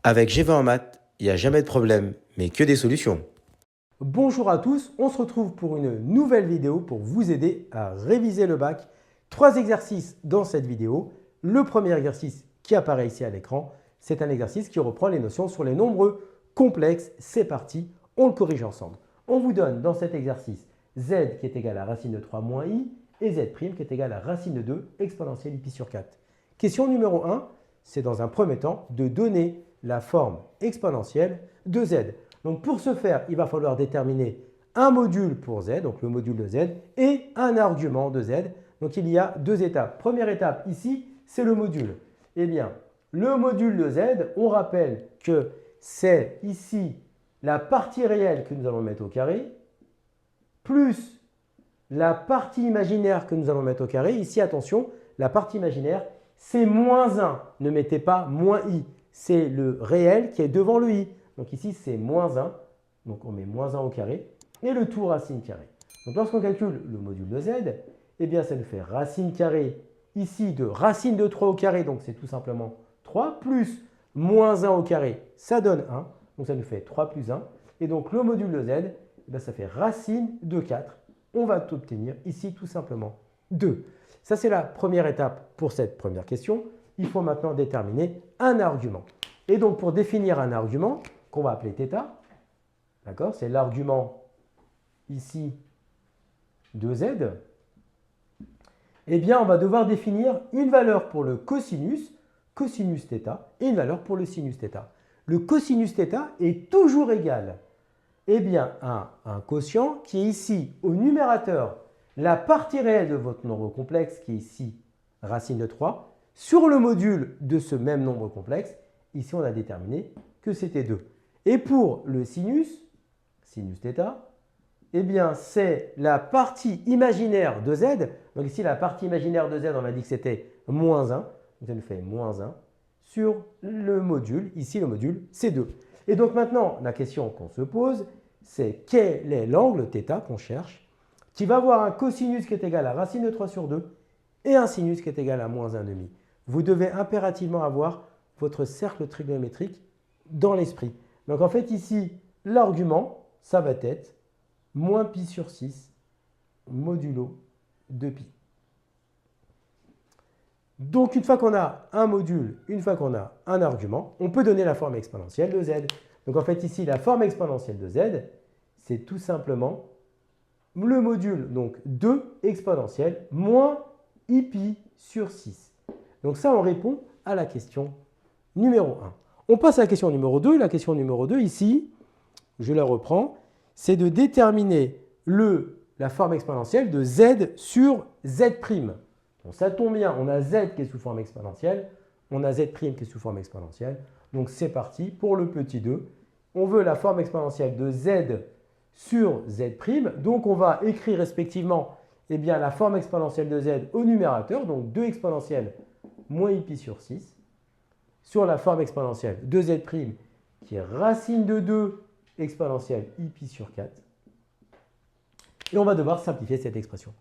Avec G20 en maths, il n'y a jamais de problème, mais que des solutions. Bonjour à tous, on se retrouve pour une nouvelle vidéo pour vous aider à réviser le bac. 3 exercices dans cette vidéo. Le premier exercice qui apparaît ici à l'écran, c'est un exercice qui reprend les notions sur les nombres complexes. C'est parti, on le corrige ensemble. On vous donne dans cet exercice z qui est égal à racine de 3 moins i et z' qui est égal à racine de 2 exponentielle i pi sur 4. Question numéro 1, c'est dans un premier temps de donner la forme exponentielle de z. Donc pour ce faire, il va falloir déterminer un module pour z, donc le module de z, et un argument de z. Donc il y a deux étapes. Première étape ici, c'est le module. Eh bien, le module de z, on rappelle que c'est ici la partie réelle que nous allons mettre au carré, plus la partie imaginaire que nous allons mettre au carré. Ici, attention, la partie imaginaire, c'est moins 1. Ne mettez pas moins i. C'est le réel qui est devant le i. Donc ici, c'est moins 1. Donc on met moins 1 au carré. Et le tout racine carrée. Donc lorsqu'on calcule le module de z, eh bien ça nous fait racine carrée ici de racine de 3 au carré. Donc c'est tout simplement 3 plus moins 1 au carré. Ça donne 1. Donc ça nous fait 3 plus 1. Et donc le module de z, eh bien, ça fait racine de 4. On va obtenir ici tout simplement 2. Ça, c'est la première étape pour cette première question. Il faut maintenant déterminer un argument. Et donc, pour définir un argument, qu'on va appeler θ, d'accord, c'est l'argument ici de z, eh bien, on va devoir définir une valeur pour le cosinus θ, et une valeur pour le sinus θ. Le cosinus θ est toujours égal à un quotient qui est ici au numérateur, la partie réelle de votre nombre complexe qui est ici racine de 3, sur le module de ce même nombre complexe, ici on a déterminé que c'était 2. Et pour le sinus θ, eh bien c'est la partie imaginaire de z. Donc ici la partie imaginaire de z, on a dit que c'était moins 1. Donc ça nous fait moins 1 sur le module, ici le module c'est 2. Et donc maintenant, la question qu'on se pose, c'est quel est l'angle θ qu'on cherche, qui va avoir un cosinus qui est égal à racine de 3 sur 2 et un sinus qui est égal à moins 1,5. Vous devez impérativement avoir votre cercle trigonométrique dans l'esprit. Donc en fait ici, l'argument, ça va être moins pi sur 6 modulo 2pi. Donc une fois qu'on a un module, une fois qu'on a un argument, on peut donner la forme exponentielle de z. Donc en fait ici, la forme exponentielle de z, c'est tout simplement le module donc 2 exponentielle moins i pi sur 6. Donc ça, on répond à la question numéro 1. On passe à la question numéro 2. La question numéro 2, ici, je la reprends, c'est de déterminer la forme exponentielle de z sur z'. Donc ça tombe bien, on a z qui est sous forme exponentielle, on a z' qui est sous forme exponentielle. Donc c'est parti pour le petit 2. On veut la forme exponentielle de z sur z'. Donc on va écrire respectivement la forme exponentielle de z au numérateur, donc 2 exponentielle moins i pi sur 6, sur la forme exponentielle de z' qui est racine de 2 exponentielle i pi sur 4. Et on va devoir simplifier cette expression.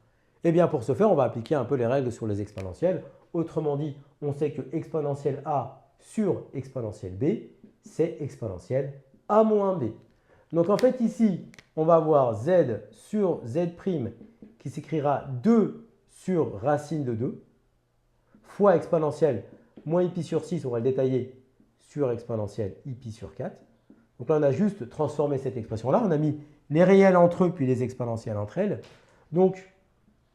Eh bien, pour ce faire, on va appliquer un peu les règles sur les exponentielles. Autrement dit, on sait que exponentielle a sur exponentielle b, c'est exponentielle a moins b. Donc, en fait, ici, on va avoir z sur z' qui s'écrira 2 sur racine de 2 fois exponentielle moins i pi sur 6, on va le détailler, sur exponentielle i pi sur 4. Donc là, on a juste transformé cette expression-là. On a mis les réels entre eux, puis les exponentielles entre elles. Donc,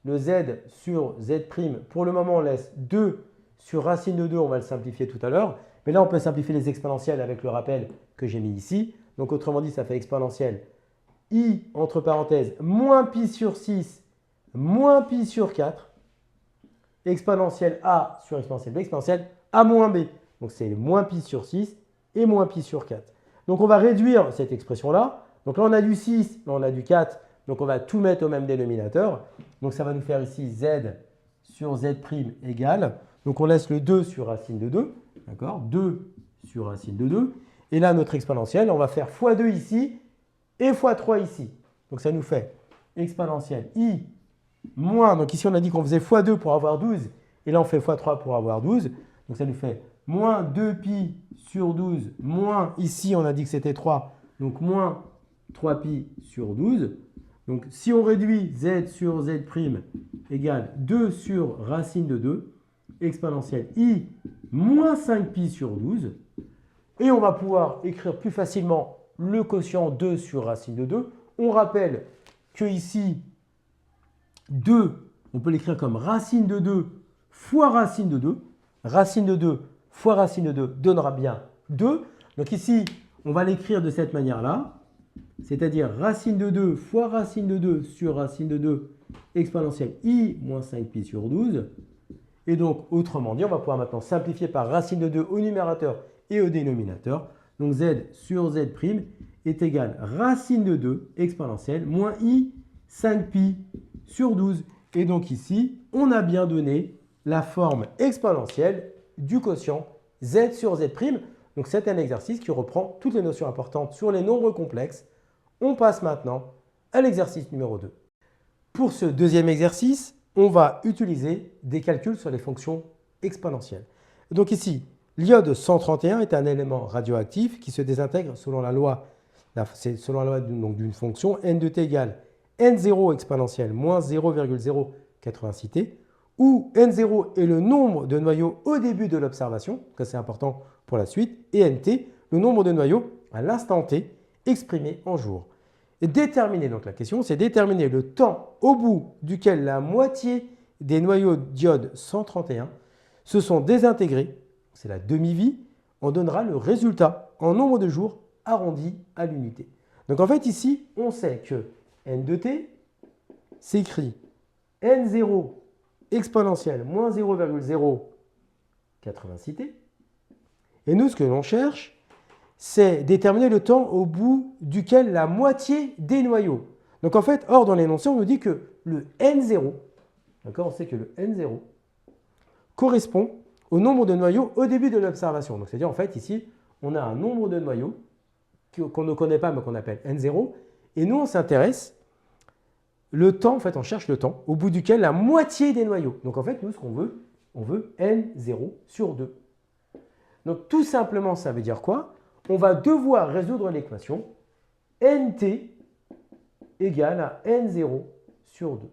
le z sur z', pour le moment, on laisse 2 sur racine de 2. On va le simplifier tout à l'heure. Mais là, on peut simplifier les exponentielles avec le rappel que j'ai mis ici. Donc, autrement dit, ça fait exponentielle i, entre parenthèses, moins pi sur 6, moins pi sur 4. Exponentielle a sur exponentielle b, exponentielle a moins b. Donc, c'est moins pi sur 6 et moins pi sur 4. Donc, on va réduire cette expression-là. Donc là, on a du 6, là, on a du 4. Donc, on va tout mettre au même dénominateur. Donc, ça va nous faire ici z sur z' égale. Donc, on laisse le 2 sur racine de 2. D'accord, 2 sur racine de 2. Et là, notre exponentielle, on va faire x2 ici et x3 ici. Donc, ça nous fait exponentielle i moins. Donc, ici, on a dit qu'on faisait x2 pour avoir 12. Et là, on fait x3 pour avoir 12. Donc, ça nous fait moins 2pi sur 12, moins, ici on a dit que c'était 3, donc moins 3pi sur 12. Donc si on réduit z sur z' égale 2 sur racine de 2, exponentielle i moins 5pi sur 12. Et on va pouvoir écrire plus facilement le quotient 2 sur racine de 2. On rappelle que ici, 2, on peut l'écrire comme racine de 2 fois racine de 2. Racine de 2 fois racine de 2 donnera bien 2. Donc ici, on va l'écrire de cette manière-là. C'est-à-dire racine de 2 fois racine de 2 sur racine de 2 exponentielle i moins 5pi sur 12. Et donc, autrement dit, on va pouvoir maintenant simplifier par racine de 2 au numérateur et au dénominateur. Donc z sur z' est égal à racine de 2 exponentielle moins i 5pi sur 12. Et donc ici, on a bien donné la forme exponentielle du quotient z sur z'. Donc c'est un exercice qui reprend toutes les notions importantes sur les nombres complexes. On passe maintenant à l'exercice numéro 2. Pour ce deuxième exercice, on va utiliser des calculs sur les fonctions exponentielles. Donc ici, l'iode 131 est un élément radioactif qui se désintègre selon la loi d'une fonction n de t égale n0 exponentielle moins 0,086t, où n0 est le nombre de noyaux au début de l'observation, ça c'est important pour la suite, et nt, le nombre de noyaux à l'instant t exprimé en jours. Et déterminer, donc la question, c'est déterminer le temps au bout duquel la moitié des noyaux d'iode 131 se sont désintégrés, c'est la demi-vie, on donnera le résultat en nombre de jours arrondi à l'unité. Donc en fait ici, on sait que n de t s'écrit n0 exponentielle moins 0,086t. Et nous, ce que l'on cherche, c'est déterminer le temps au bout duquel la moitié des noyaux. Donc en fait, or dans l'énoncé, on nous dit que le n0, d'accord, on sait que le n0 correspond au nombre de noyaux au début de l'observation. Donc c'est-à-dire en fait ici, on a un nombre de noyaux qu'on ne connaît pas mais qu'on appelle n0. Et nous, on s'intéresse le temps, en fait, on cherche le temps au bout duquel la moitié des noyaux. Donc en fait, nous, ce qu'on veut, on veut n0 sur 2. Donc tout simplement, ça veut dire quoi? On va devoir résoudre l'équation nt égale à n0 sur 2.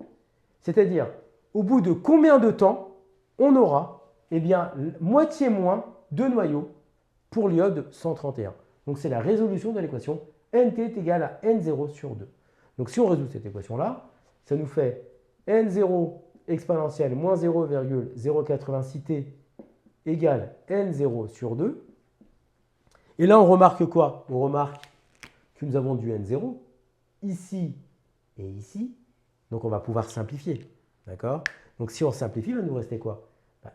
C'est-à-dire, au bout de combien de temps on aura, eh bien, moitié moins de noyaux pour l'iode 131. Donc c'est la résolution de l'équation nt est égal à n0 sur 2. Donc si on résout cette équation-là, ça nous fait n0 exponentielle moins 0,086t égale n0 sur 2. Et là, on remarque quoi? On remarque que nous avons du n0 ici et ici. Donc, on va pouvoir simplifier. D'accord? Donc, si on simplifie, il va nous rester quoi?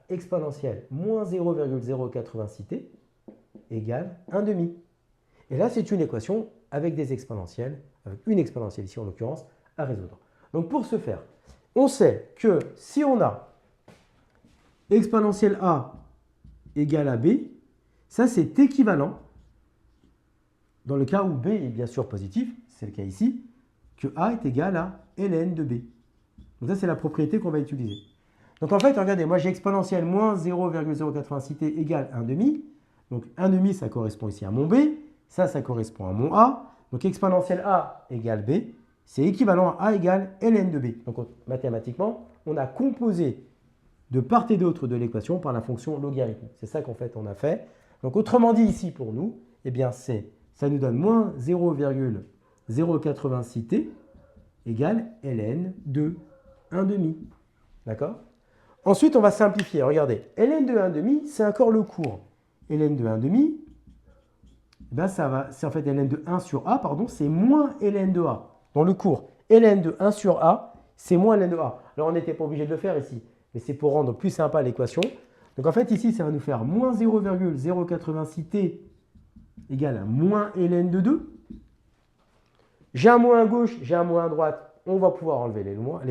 Exponentielle moins 0,086t égale 1/2. Et là, c'est une équation avec des exponentielles, avec une exponentielle ici en l'occurrence, à résoudre. Donc, pour ce faire, on sait que si on a exponentielle a égale à b, ça c'est équivalent, dans le cas où b est bien sûr positif, c'est le cas ici, que a est égal à ln de b. Donc ça c'est la propriété qu'on va utiliser. Donc en fait, regardez, moi j'ai exponentielle moins 0,086t égale 1/2. Donc 1/2 ça correspond ici à mon b, ça correspond à mon a. Donc exponentielle a égale b, c'est équivalent à a égale ln de b. Donc mathématiquement, on a composé de part et d'autre de l'équation par la fonction logarithme. C'est ça qu'en fait on a fait. Donc autrement dit ici pour nous, eh bien ça nous donne moins 0,086t égale ln de 1/2. D'accord? Ensuite, on va simplifier. Regardez, ln de 1/2, c'est encore le cours. ln de 1/2, eh bien c'est en fait ln de 1 sur a, pardon, c'est moins ln de a. Dans le cours, ln de 1 sur a, c'est moins ln de a. Alors on n'était pas obligé de le faire ici, mais c'est pour rendre plus sympa l'équation. Donc en fait, ici, ça va nous faire moins 0,086t égale à moins ln de 2. J'ai un moins à gauche, j'ai un moins à droite. On va pouvoir enlever les moins.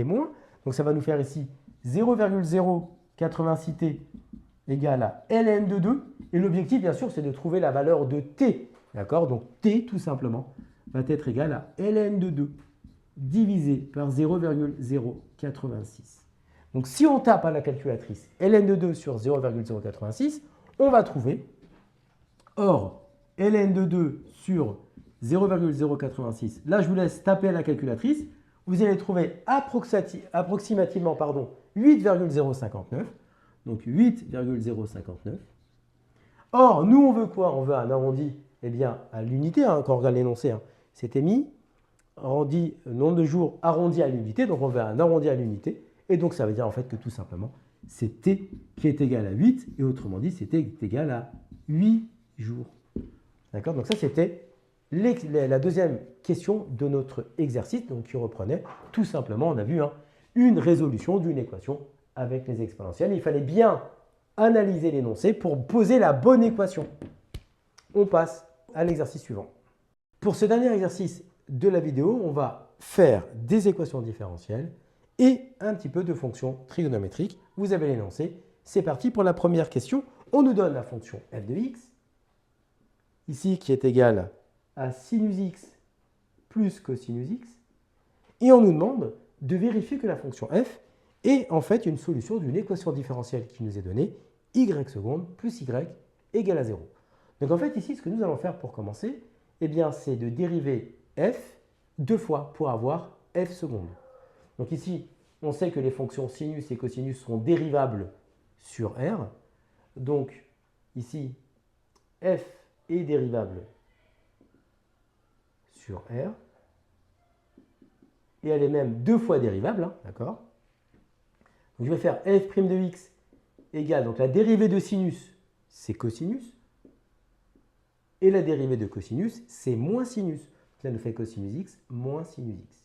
Donc ça va nous faire ici 0,086t égale à ln de 2. Et l'objectif, bien sûr, c'est de trouver la valeur de t. D'accord? Donc t, tout simplement, va être égal à ln de 2 divisé par 0,086. Donc si on tape à la calculatrice ln de 2 sur 0,086, on va trouver. Or, ln de 2 sur 0,086, là je vous laisse taper à la calculatrice, vous allez trouver approximativement 8,059. Donc 8,059. Or, nous on veut quoi? On veut un arrondi eh bien, à l'unité, hein, quand on regarde l'énoncé, hein, c'était mis, arrondi, nombre de jours arrondi à l'unité, donc on veut un arrondi à l'unité, et donc ça veut dire en fait que tout simplement, c'est t qui est égal à 8, et autrement dit, c'est t qui est égal à 8 jours. D'accord? Donc ça, c'était la deuxième question de notre exercice, donc qui reprenait tout simplement, on a vu, hein, une résolution d'une équation avec les exponentielles. Il fallait bien analyser l'énoncé pour poser la bonne équation. On passe à l'exercice suivant. Pour ce dernier exercice de la vidéo, on va faire des équations différentielles et un petit peu de fonctions trigonométriques. Vous avez l'énoncé. C'est parti pour la première question. On nous donne la fonction f de x, ici qui est égale à sinus x plus cosinus x. Et on nous demande de vérifier que la fonction f est en fait une solution d'une équation différentielle qui nous est donnée, y seconde plus y égale à 0. Donc en fait ici, ce que nous allons faire pour commencer, eh bien, c'est de dériver f deux fois pour avoir f seconde. Donc ici, on sait que les fonctions sinus et cosinus sont dérivables sur R. Donc ici, f est dérivable sur R. Et elle est même deux fois dérivable, hein, d'accord? Donc je vais faire f' de x égale, donc la dérivée de sinus, c'est cosinus. Et la dérivée de cosinus, c'est moins sinus. Ça nous fait cosinus x moins sinus x.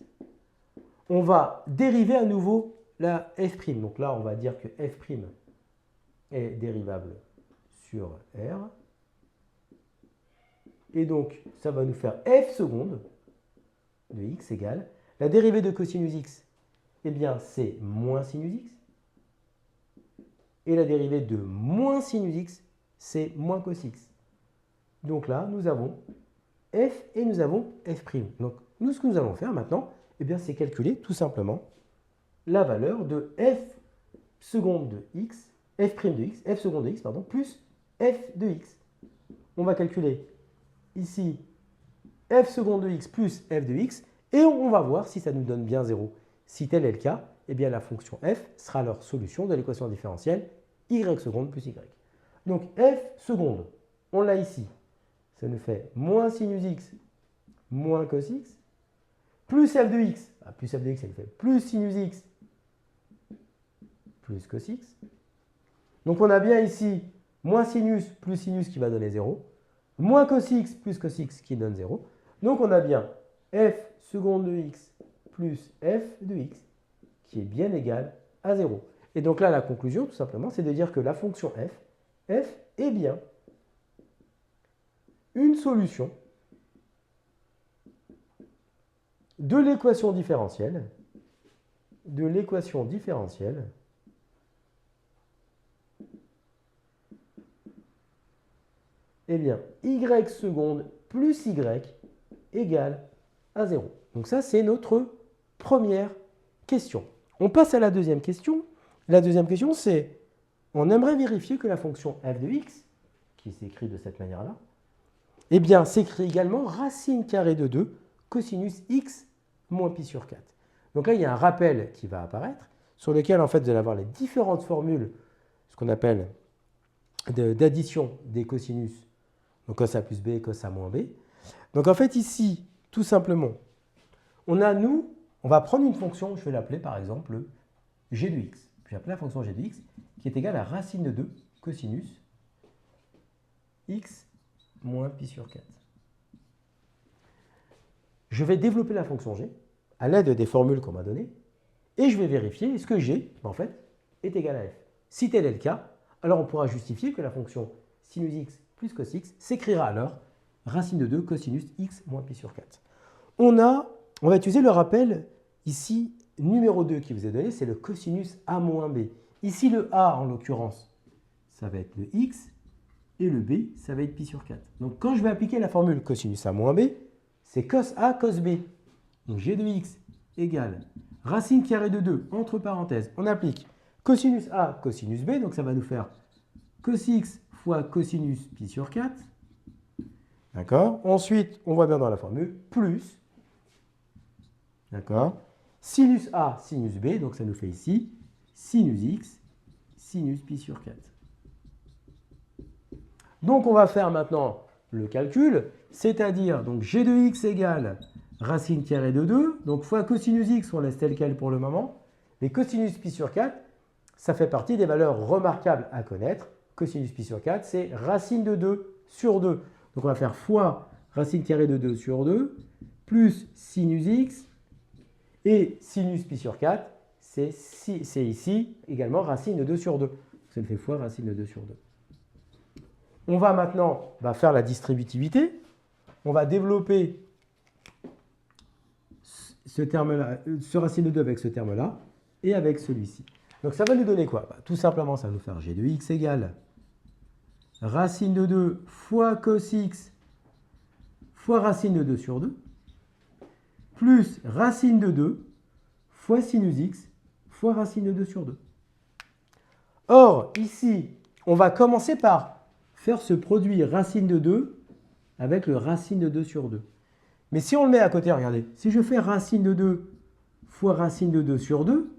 On va dériver à nouveau la f'. Donc là, on va dire que f' est dérivable sur R. Et donc, ça va nous faire f seconde de x égale. La dérivée de cosinus x, eh bien, c'est moins sinus x. Et la dérivée de moins sinus x, c'est moins cos x. Donc là, nous avons f et nous avons f'. Donc, nous, ce que nous allons faire maintenant, eh bien, c'est calculer tout simplement la valeur de f seconde de x, f' de x, f seconde de x, pardon, plus f de x. On va calculer ici f seconde de x plus f de x, et on va voir si ça nous donne bien 0. Si tel est le cas, eh bien, la fonction f sera leur solution de l'équation différentielle y seconde plus y. Donc f seconde, on l'a ici. Ça nous fait moins sinus x moins cos x, plus f de x. Plus f de x, ça nous fait plus sinus x plus cos x. Donc on a bien ici moins sinus plus sinus qui va donner 0, moins cos x plus cos x qui donne 0. Donc on a bien f seconde de x plus f de x qui est bien égal à 0. Et donc là, la conclusion, tout simplement, c'est de dire que la fonction f est bien une solution de l'équation différentielle, eh bien, y seconde plus y égale à 0. Donc ça, c'est notre première question. On passe à la deuxième question. La deuxième question, c'est, on aimerait vérifier que la fonction f de x, qui s'écrit de cette manière-là, eh bien, s'écrit également racine carrée de 2 cosinus x moins pi sur 4. Donc là, il y a un rappel qui va apparaître, sur lequel, en fait, vous allez avoir les différentes formules, ce qu'on appelle d'addition des cosinus, donc cos a plus b, cos a moins b. Donc en fait, ici, tout simplement, on va prendre une fonction, je vais l'appeler par exemple g de x. Je vais appeler la fonction g de x qui est égale à racine de 2 cosinus x moins pi sur 4. Je vais développer la fonction g à l'aide des formules qu'on m'a données et je vais vérifier est-ce que g, en fait, est égal à f. Si tel est le cas, alors on pourra justifier que la fonction sinus x plus cos x s'écrira alors racine de 2 cosinus x moins pi sur 4. On va utiliser le rappel ici numéro 2 qui vous est donné, c'est le cosinus a moins b. Ici, le a, en l'occurrence, ça va être le x, et le b, ça va être pi sur 4. Donc, quand je vais appliquer la formule cosinus a moins b, c'est cos a cos b. Donc, g de x égale racine carrée de 2, entre parenthèses, on applique cosinus a cosinus b, donc ça va nous faire cos x fois cosinus pi sur 4. D'accord? Ensuite, on voit bien dans la formule, plus, d'accord? Sinus A, sinus B, donc ça nous fait ici sinus x, sinus pi sur 4. Donc on va faire maintenant le calcul, c'est-à-dire donc g de x égale racine carrée de 2, donc fois cosinus x, on laisse tel quel pour le moment. Mais cosinus pi sur 4, ça fait partie des valeurs remarquables à connaître. Cosinus pi sur 4, c'est racine de 2 sur 2. Donc on va faire fois racine carrée de 2 sur 2, plus sinus x, et sinus pi sur 4, c'est ici également racine de 2 sur 2. Ça me fait fois racine de 2 sur 2. On va maintenant faire la distributivité. On va développer ce terme-là, ce racine de 2 avec ce terme-là et avec celui-ci. Donc ça va nous donner quoi? Tout simplement, ça va nous faire g de x égale racine de 2 fois cos x fois racine de 2 sur 2 plus racine de 2 fois sinus x fois racine de 2 sur 2. Or, ici, on va commencer par faire ce produit racine de 2 avec le racine de 2 sur 2. Mais si on le met à côté, regardez, si je fais racine de 2 fois racine de 2 sur 2,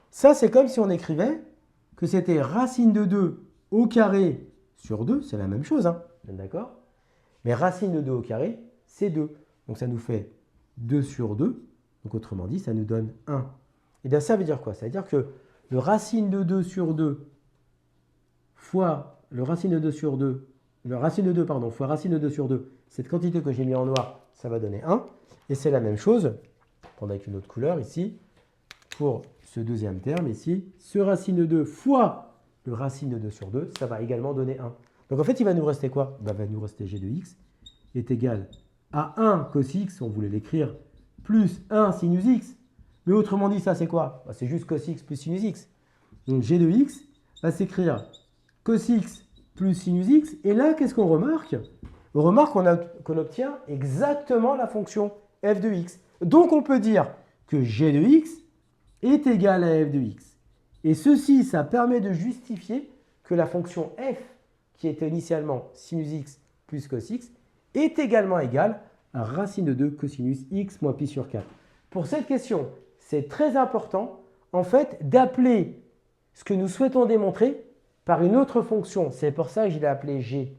ça c'est comme si on écrivait que c'était racine de 2 au carré sur 2, c'est la même chose, hein, d'accord? Mais racine de 2 au carré, c'est 2. Donc ça nous fait 2 sur 2, donc autrement dit, ça nous donne 1. Et bien ça veut dire quoi? Ça veut dire que le racine de 2 sur 2 fois le racine de 2 sur 2, le racine de 2, pardon, fois racine de 2 sur 2, cette quantité que j'ai mis en noir, ça va donner 1. Et c'est la même chose, prendre avec une autre couleur ici, pour ce deuxième terme ici, ce racine de 2 fois le racine de 2 sur 2, ça va également donner 1. Donc en fait, il va nous rester quoi? Il va nous rester g de x est égal à 1 cos x, on voulait l'écrire, plus 1 sinus x. Mais autrement dit, ça c'est quoi? C'est juste cos x plus sinus x. Donc g de x va s'écrire cos x plus sinus x. Et là, qu'est-ce qu'on remarque? On remarque qu'on obtient exactement la fonction f de x. Donc on peut dire que g de x est égal à f de x. Et ceci, ça permet de justifier que la fonction f, qui était initialement sinus x plus cos x, est également égale à racine de 2 cosinus x moins pi sur 4. Pour cette question, c'est très important, en fait, d'appeler ce que nous souhaitons démontrer par une autre fonction. C'est pour ça que je l'ai appelé g.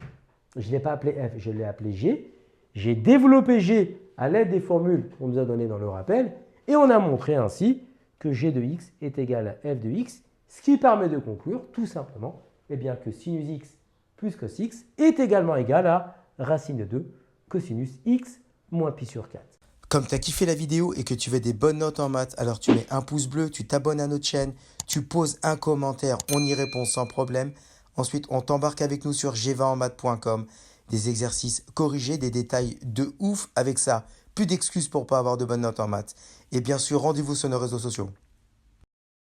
Je ne l'ai pas appelé f, je l'ai appelé g. J'ai développé g à l'aide des formules qu'on nous a données dans le rappel, et on a montré ainsi que g de x est égal à f de x, ce qui permet de conclure tout simplement que sinus x plus cos x est également égal à racine de 2 cosinus x moins pi sur 4. Comme tu as kiffé la vidéo et que tu veux des bonnes notes en maths, alors tu mets un pouce bleu, tu t'abonnes à notre chaîne, tu poses un commentaire, on y répond sans problème. Ensuite, on t'embarque avec nous sur g20enmaths.com, des exercices corrigés, des détails de ouf avec ça. Plus d'excuses pour pas avoir de bonnes notes en maths. Et bien sûr, rendez-vous sur nos réseaux sociaux.